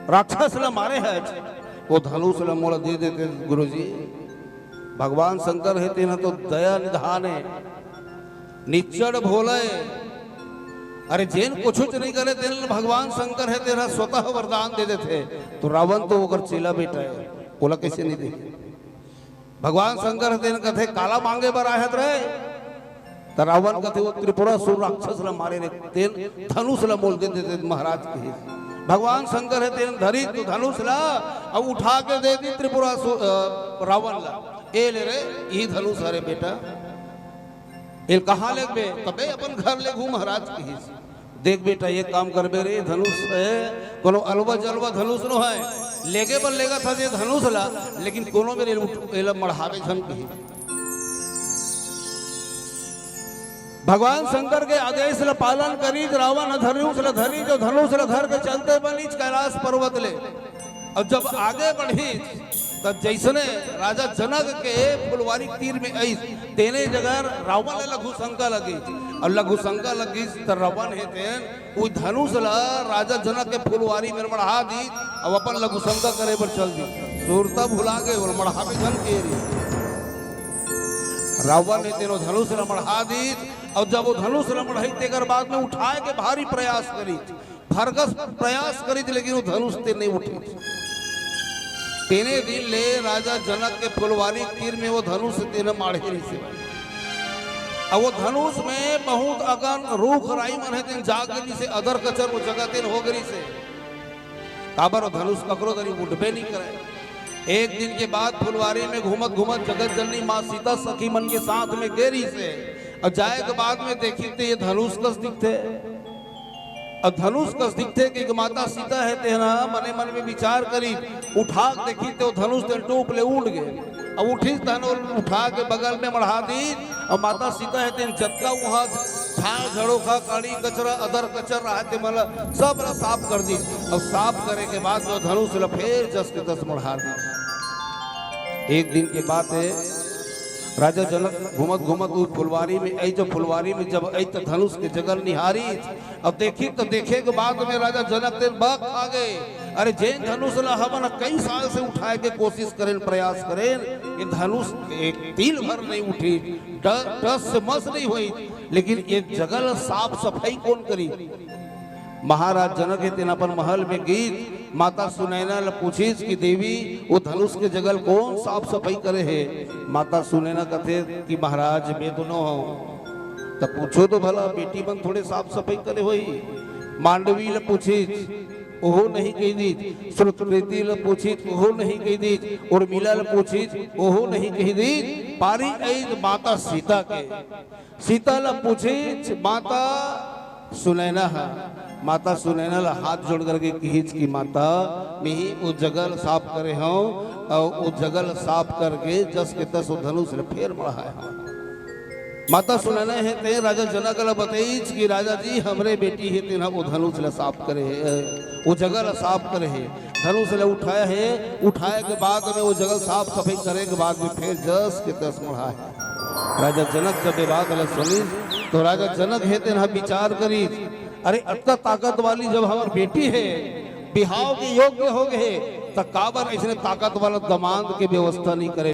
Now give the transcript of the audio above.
राक्षस ला मारे है वो धनुष ला मोड़ दे देते गुरुजी। भगवान शंकर है तेना तो दया निधान है निच्चड़ भोले। अरे जैन कुछ नहीं करे तेन भगवान शंकर है तेरा स्वतः वरदान दे देते। तो रावण तो होकर चेला बेटा है बोला कैसे नहीं दे। भगवान शंकर है तेन कथे काला मांगे बर आयत रहे तो रावण कथे वो त्रिपुरासुर राक्षस ला मारे रे तेन धनुष ला मोल दे देते महाराज के। भगवान शंकर है तेन धरी तो धनुष ला अब उठा के दे दी त्रिपुरासुर रावण ला। ए ले रे यही धनुष अरे बेटा ये कहाँ ले बे तबे अपन घर ले घूम महाराज की। देख बेटा ये काम कर बे रे धनुष है कोनो अलवा जलवा धनुष नो है लेगे पर लेगा था ये धनुष ला लेकिन कोनो मेरे एला मढ़ावे झन कही। भगवान शंकर के आदेश ला पालन करी रावण धनुष ला धरी जो धनुष ला धर के चलते बनी कैलाश पर्वत ले। और जब आगे बढ़ी तब जैसने राजा जनक के फुलवारी तीर में आई तेने जगह रावण लघु शंका लगी और लघु शंका लगी तो रावण है तेन वो धनुष ला राजा जनक के फुलवारी में मढ़ा दी अब अपन लघु शंका करे पर चल दी सूरता भुला गए और मढ़ावे झन के रावण ने तेनो धनुष ला मढ़ा दी। और जब वो धनुष ला मढ़ाई तेकर बाद में उठाए के भारी प्रयास करी भरगस प्रयास करी लेकिन वो धनुष ते नहीं उठी। तेने दिन ले राजा जनक के फुलवारी तीर में वो धनुष तेने माढ़े नहीं से। अब वो धनुष में बहुत अगन रूख राई मन है तेन जागरी से अदर कचर वो जगह तेन हो गरी से काबर वो धनुष ककरो दरी उठबे नहीं करे। एक दिन के बाद फुलवारी में घूमत घूमत जगत जननी माँ सीता सखी मन के साथ में गेरी से और जाए के बाद में देखी तो ये धनुष कस दिखते और धनुष कस दिखते कि माता सीता है तेना मने मन में विचार करी उठा देखी तो धनुष तेन टूप ले उड़ गए। अब उठी धनुष उठा के बगल में मढ़ा दी और माता सीता है तेन जत्का वहां झाड़ झड़ोखा काड़ी कचरा अदर कचर रहा थे मतलब सब साफ कर दी। और साफ करे के बाद वो धनुष फिर जस के तस मढ़ा दी। एक दिन के बाद है राजा जनक घूमत घूमत उस फुलवारी में आई जो फुलवारी में जब आई तो धनुष के जगल निहारी अब देखी तो देखे के बाद में राजा जनक तेन बक आ गए। अरे जैन धनुष ला हमन कई साल से उठाए के कोशिश करें प्रयास करें ये धनुष एक तिल भर नहीं उठी टस से मस नहीं हुई लेकिन ये जगल साफ सफाई कौन करी। महाराज जनक है तेन अपन महल में गीत माता सुनैना ला पूछीस कि देवी वो धनुष के जगल कौन साफ सफाई करे है। माता सुनैना कहते कि महाराज मैं तो न हो तब पूछो तो भला बेटी मन थोड़े साफ सफाई करे होई। मांडवी ला पूछीस ओहो नहीं कही दी श्रुतप्रीति ला पूछीस ओहो नहीं कही दी उर्मिला ला पूछीस ओहो नहीं कही दी पारी आई माता सीता के सीता ला पूछीस माता सुनैना है। माता सुनैना ला हाथ जोड़ करके खींच की माता मैं ही वो जगल साफ करे हूँ और वो जगल साफ करके जस के तस धनुष ने फेर बढ़ाया। माता सुनैना है ते राजा जनक ला बताईच कि राजा जी हमरे बेटी है तेना वो धनुष ला साफ करे है वो जगल साफ करे है धनुष ला उठाया है उठाए के बाद में वो जगल साफ सफाई करे के बाद में फिर जस के तस बढ़ाया। राजा जनक जब बात ला सुनी तो राजा जनक है तेना विचार करी अरे इतना ताकत वाली जब हमारी बेटी है बिहाव के योग्य हो गए तो काबर इसने ताकत वाला दमाद के व्यवस्था नहीं करे।